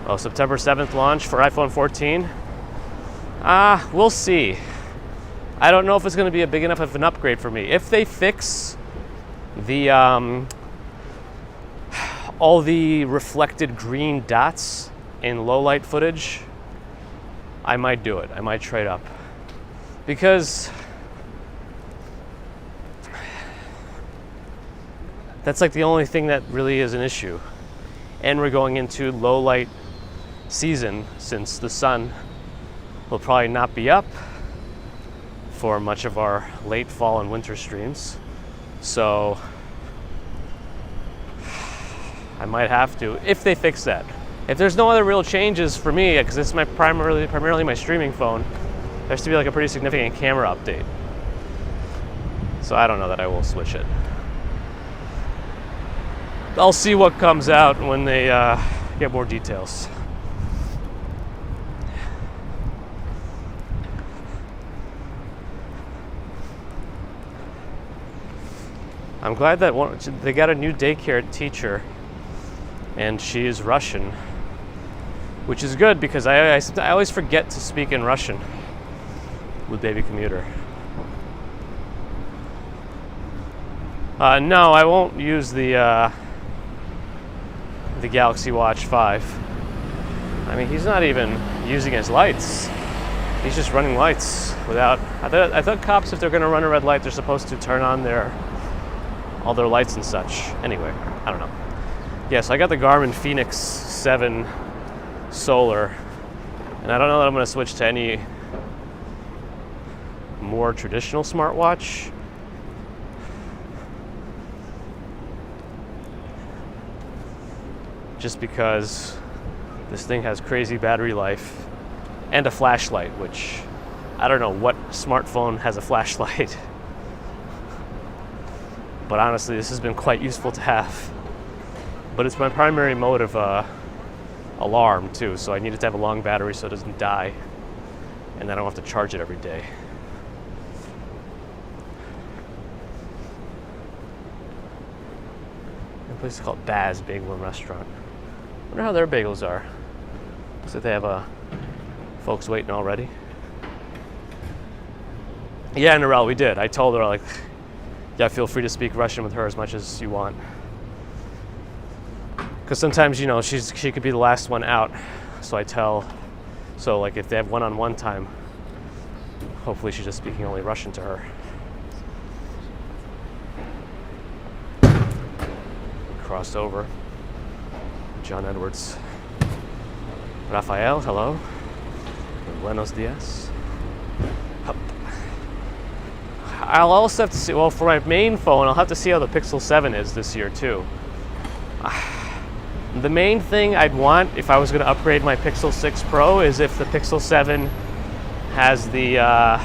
Oh, September 7th launch for iPhone 14. We'll see. I don't know if it's going to be a big enough of an upgrade for me. If they fix the all the reflected green dots in low light footage, I might do it. I might trade up. Because that's like the only thing that really is an issue. And we're going into low light season since the sun will probably not be up for much of our late fall and winter streams. So I might have to, if they fix that. If there's no other real changes for me, because it's my primarily my streaming phone, there has to be like a pretty significant camera update. So I don't know that I will switch it. I'll see what comes out when they get more details. I'm glad that they got a new daycare teacher, and she is Russian, which is good because I always forget to speak in Russian with Baby Commuter. No, I won't use the Galaxy Watch 5. I mean, he's not even using his lights. He's just running lights without. I thought cops, if they're going to run a red light, they're supposed to turn on all their lights and such. Anyway, I don't know. Yeah, so I got the Garmin Fenix 7 Solar, and I don't know that I'm going to switch to any more traditional smartwatch. Just because this thing has crazy battery life and a flashlight, which I don't know what smartphone has a flashlight. But honestly, this has been quite useful to have. But it's my primary mode of alarm too, so I need it to have a long battery so it doesn't die, and I don't have to charge it every day. A place called Baz Bagel and Restaurant. I wonder how their bagels are. Looks like they have folks waiting already. Yeah, Narelle, we did. I told her, like, yeah, feel free to speak Russian with her as much as you want. Because sometimes, you know, she could be the last one out. So like if they have one-on-one time, hopefully she's just speaking only Russian to her. Crossed over. John Edwards. Rafael, hello. Buenos dias. Hup. I'll also have to see, well, for my main phone, I'll have to see how the Pixel 7 is this year too. The main thing I'd want if I was going to upgrade my Pixel 6 Pro is if the Pixel 7 has a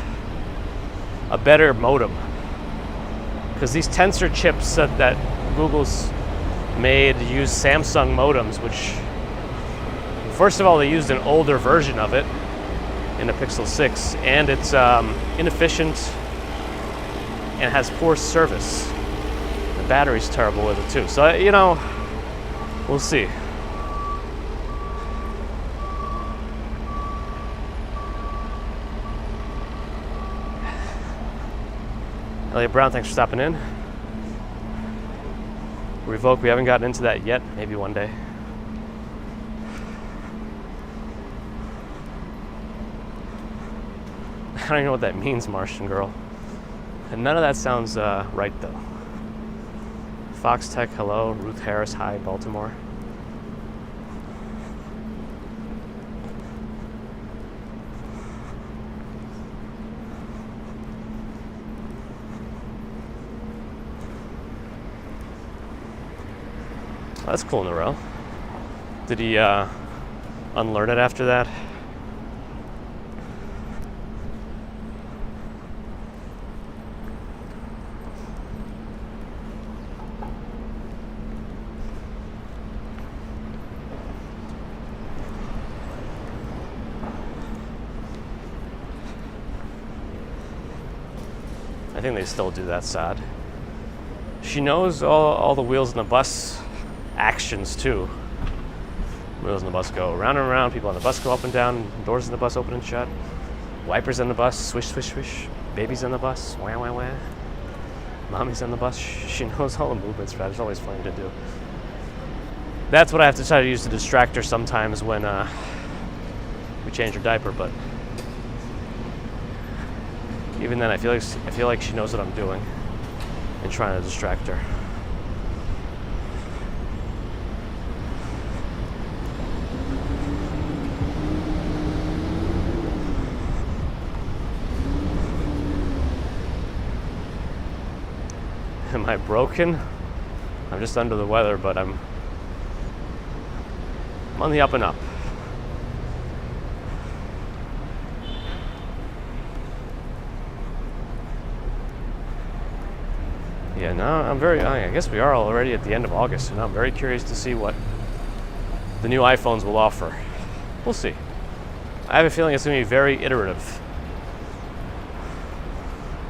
better modem. Because these Tensor chips that Google's made use Samsung modems, which, first of all, they used an older version of it in the Pixel 6, and it's inefficient and has poor service. The battery's terrible with it too. So, you know, we'll see. Elliot Brown, thanks for stopping in. Revoke, we haven't gotten into that yet. Maybe one day. I don't even know what that means, Martian girl. And none of that sounds right, though. Fox Tech, hello. Ruth Harris, hi, Baltimore. Oh, that's cool, Narelle. Did he unlearn it after that? think they still do that, sad. She knows all the wheels in the bus actions too. Wheels in the bus go around and around, people on the bus go up and down, doors in the bus open and shut, wipers in the bus, swish, swish, swish, babies in the bus, wah, wah, wah, mommy's in the bus. She knows all the movements, right? It's always funny to do. That's what I have to try to use to distract her sometimes when we change her diaper, but even then I feel like she knows what I'm doing and trying to distract her. Am I broken? I'm just under the weather, but I'm on the up and up. Yeah, now I guess we are already at the end of August, and I'm very curious to see what the new iPhones will offer. We'll see. I have a feeling it's going to be very iterative.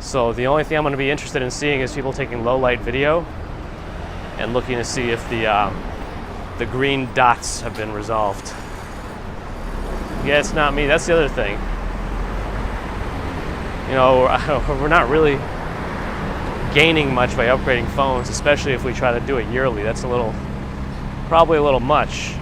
So the only thing I'm going to be interested in seeing is people taking low light video and looking to see if the green dots have been resolved. Yeah, it's not me. That's the other thing. You know, we're not really gaining much by upgrading phones, especially if we try to do it yearly. That's probably a little much.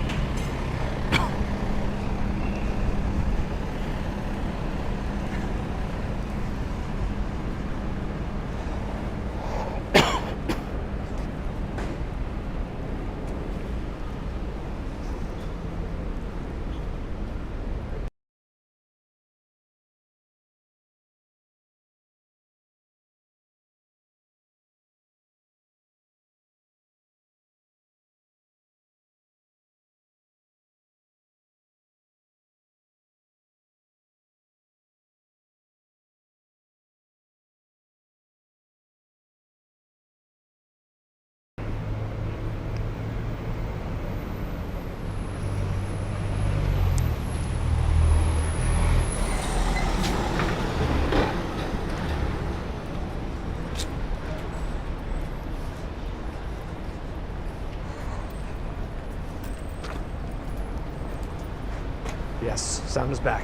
Yes, sound is back.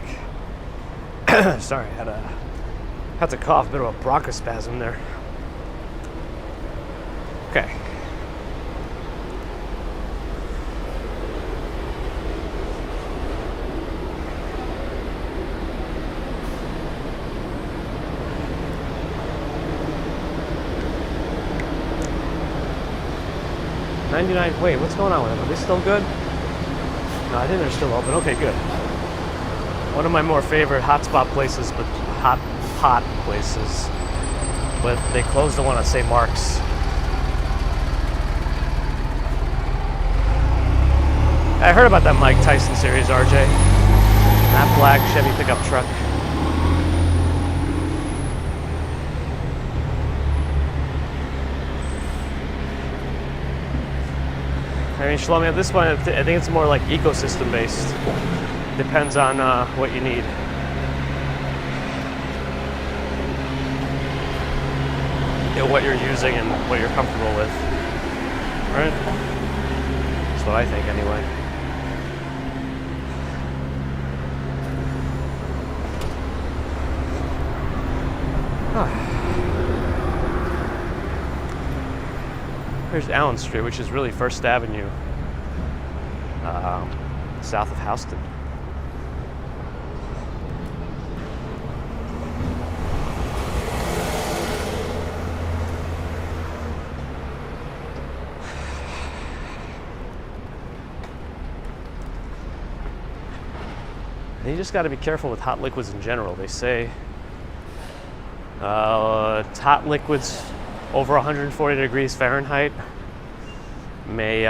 Sorry, had to cough, a bit of a bronchospasm there. Okay. $99. Wait, what's going on with them? Are they still good? No, I think they're still open. Okay, good. One of my more favorite hotspot places, but hot places. But they closed the one on St. Mark's. I heard about that Mike Tyson series, RJ. That black Chevy pickup truck. I mean, Shlomi, at this point, I think it's more like ecosystem based. Depends on what you need. You know, what you're using and what you're comfortable with. Right? That's what I think, anyway. Here's Allen Street, which is really First Avenue, south of Houston. And you just got to be careful with hot liquids in general. They say hot liquids over 140 degrees Fahrenheit may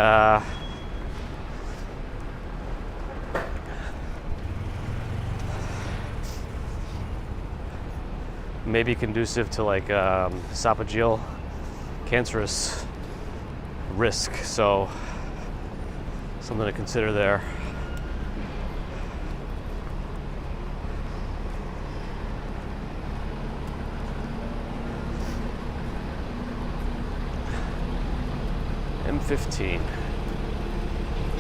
be conducive to like esophageal cancerous risk. So something to consider there. 15.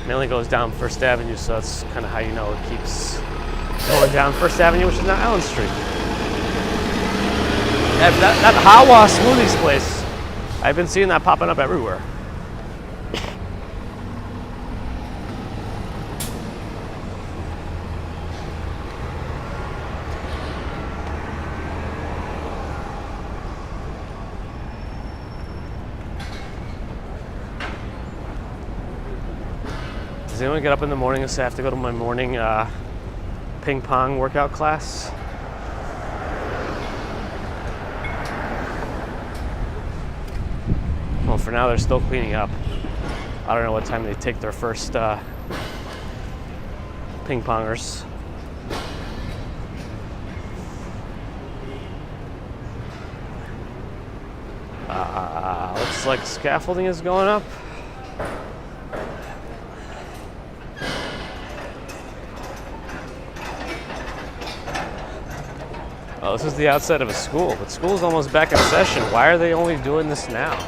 Mainly goes down First Avenue, so that's kind of how you know it keeps going down First Avenue, which is now Allen Street. That Hawa Smoothies place, I've been seeing that popping up everywhere. Does anyone get up in the morning and say I have to go to my morning ping pong workout class? Well, for now they're still cleaning up. I don't know what time they take their first ping pongers. Looks like scaffolding is going up. Oh, this is the outside of a school, but school's almost back in session. Why are they only doing this now?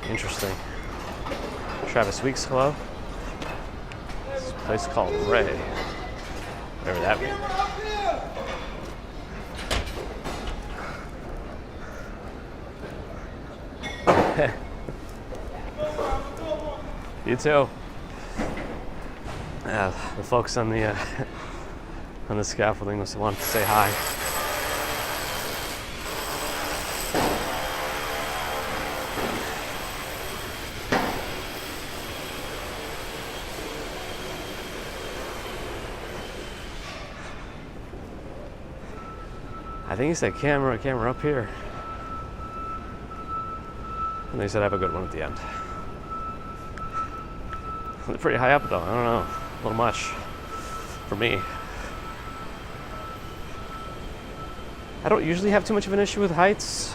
Interesting. Travis Weeks, hello. This place called Ray. Whatever that means. You too. The folks on the on the scaffolding must want to say hi. I think he said camera up here. And they said have a good one at the end. They're pretty high up though, I don't know. A little much for me. I don't usually have too much of an issue with heights.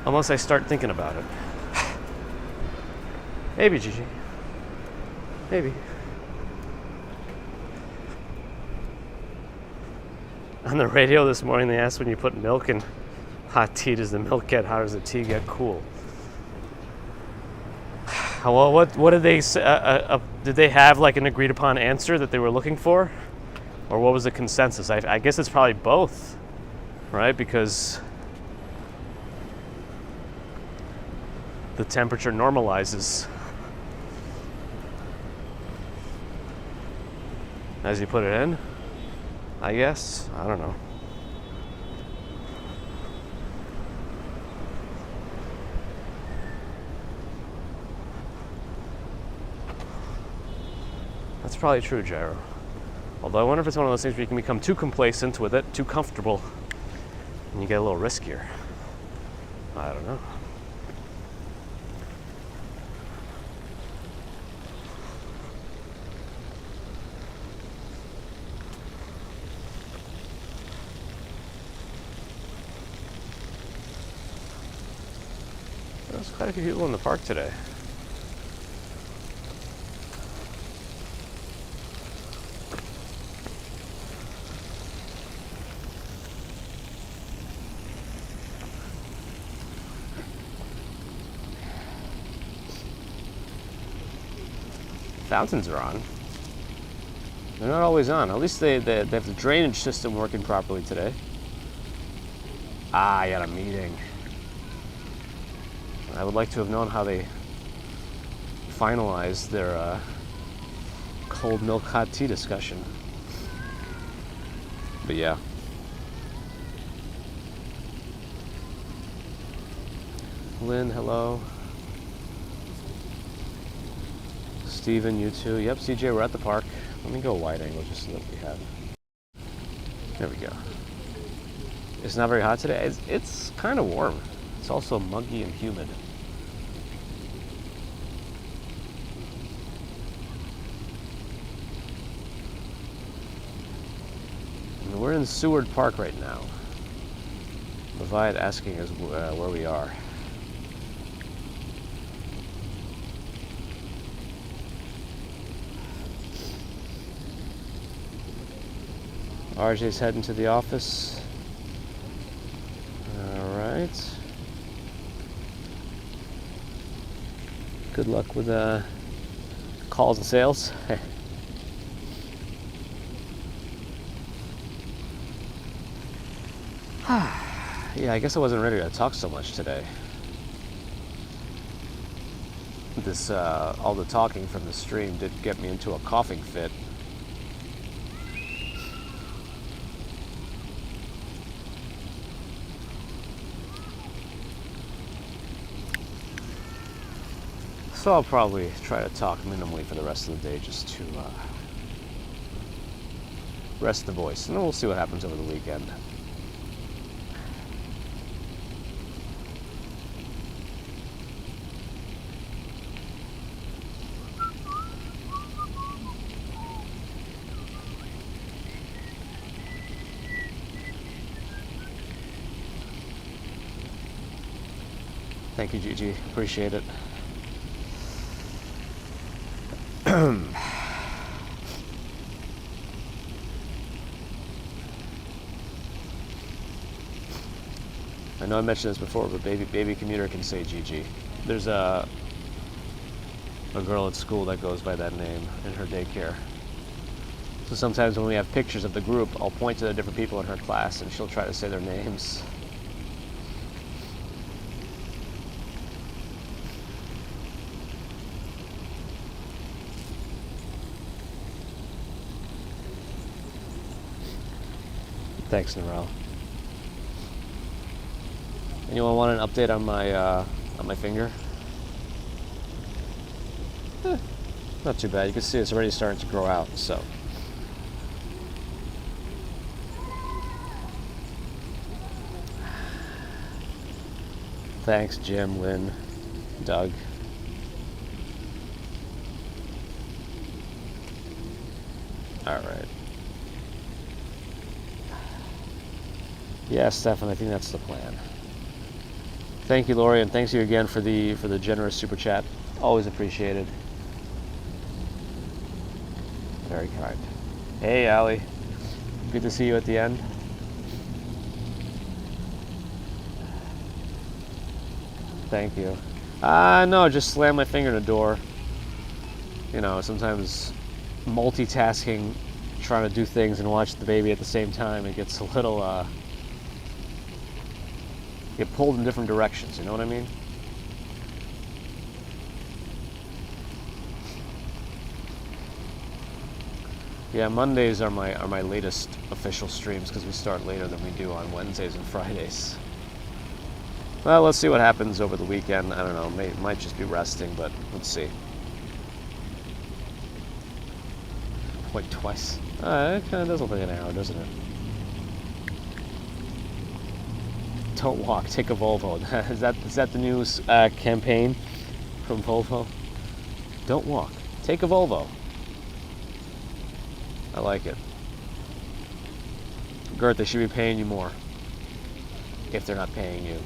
Unless I start thinking about it. Maybe, Gigi. Maybe. On the radio this morning, they asked when you put milk in hot tea, does the milk get hot or does the tea get cool? Well, what did they say? Did they have like an agreed upon answer that they were looking for? Or what was the consensus? I guess it's probably both, right? Because the temperature normalizes as you put it in, I guess. I don't know. That's probably true, Gyro. Although I wonder if it's one of those things where you can become too complacent with it, too comfortable, and you get a little riskier. I don't know. There's quite a few people in the park today. Fountains are on. They're not always on. At least they have the drainage system working properly today. I got a meeting. I would like to have known how they finalized their cold milk hot tea discussion. But yeah. Lynn, hello. Steven, you too. Yep, CJ, we're at the park. Let me go wide angle just so that we have. There we go. It's not very hot today. It's kind of warm. It's also muggy and humid. And we're in Seward Park right now. Leviat asking us where we are. RJ's heading to the office. All right. Good luck with calls and sales. Yeah, I guess I wasn't ready to talk so much today. This, all the talking from the stream did get me into a coughing fit. So I'll probably try to talk minimally for the rest of the day just to rest the voice. And then we'll see what happens over the weekend. Thank you, Gigi. Appreciate it. I know I mentioned this before, but baby commuter can say Gigi. There's a girl at school that goes by that name in her daycare. So sometimes when we have pictures of the group, I'll point to the different people in her class and she'll try to say their names. Thanks, Narelle. Anyone want an update on my finger? Not too bad. You can see it's already starting to grow out. So, thanks, Jim, Lynn, Doug. All right. Yeah, Stefan, I think that's the plan. Thank you, Lori, and thanks you again for the generous super chat. Always appreciated. Very kind. Hey, Allie. Good to see you at the end. Thank you. No, just slammed my finger in a door. You know, sometimes multitasking, trying to do things and watch the baby at the same time, it gets a little, get pulled in different directions, you know what I mean? Yeah, Mondays are my latest official streams because we start later than we do on Wednesdays and Fridays. Well, let's see what happens over the weekend. I don't know, might just be resting, but let's see. Wait, twice. It kind of does look like an arrow, doesn't it? Don't walk, take a Volvo. Is that the new campaign from Volvo? Don't walk, take a Volvo. I like it. Gert, they should be paying you more. If they're not paying you.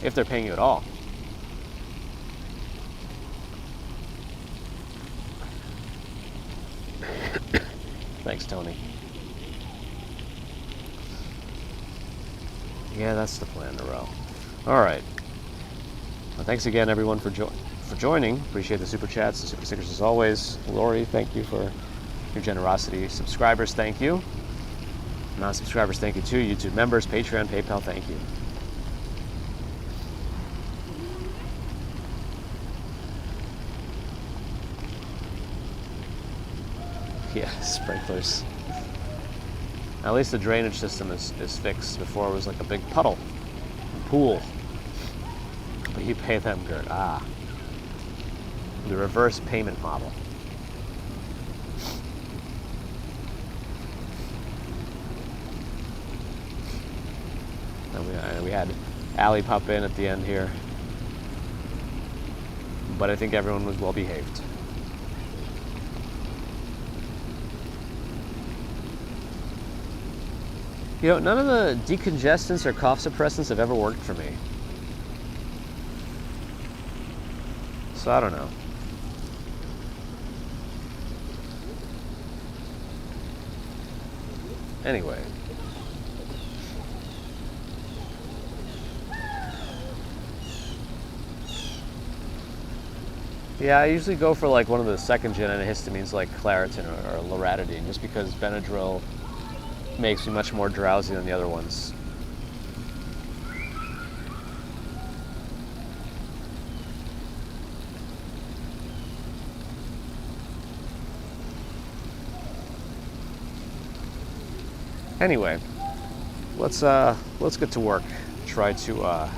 If they're paying you at all. Thanks, Tony. Yeah, that's the plan, Narelle. All right. Well, thanks again, everyone, for joining. Appreciate the super chats, the super stickers as always. Lori, thank you for your generosity. Subscribers, thank you. Non-subscribers, thank you too. YouTube members, Patreon, PayPal, thank you. Yeah, sprinklers. At least the drainage system is fixed. Before it was like a big puddle, a pool. But you pay them, Gert. The reverse payment model. And we had Allie pop in at the end here. But I think everyone was well behaved. You know, none of the decongestants or cough suppressants have ever worked for me. So I don't know. Anyway. Yeah, I usually go for like one of the second-gen antihistamines like Claritin or Loratadine, just because Benadryl makes me much more drowsy than the other ones. Anyway, let's get to work. Try to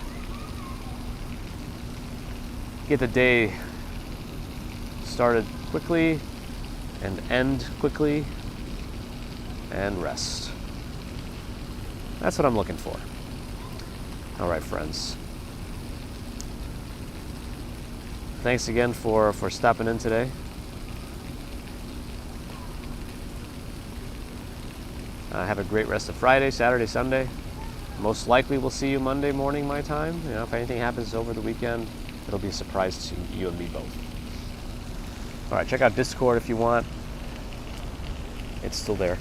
get the day started quickly and end quickly and rest. That's what I'm looking for. All right, friends. Thanks again for stopping in today. Have a great rest of Friday, Saturday, Sunday. Most likely we'll see you Monday morning my time. You know, if anything happens over the weekend, it'll be a surprise to you and me both. All right, check out Discord if you want. It's still there.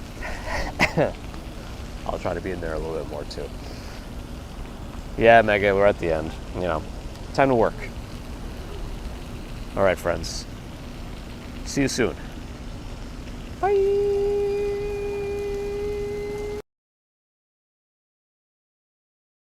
I'll try to be in there a little bit more too. Yeah, Mega, we're at the end. You know, time to work. All right, friends. See you soon. Bye.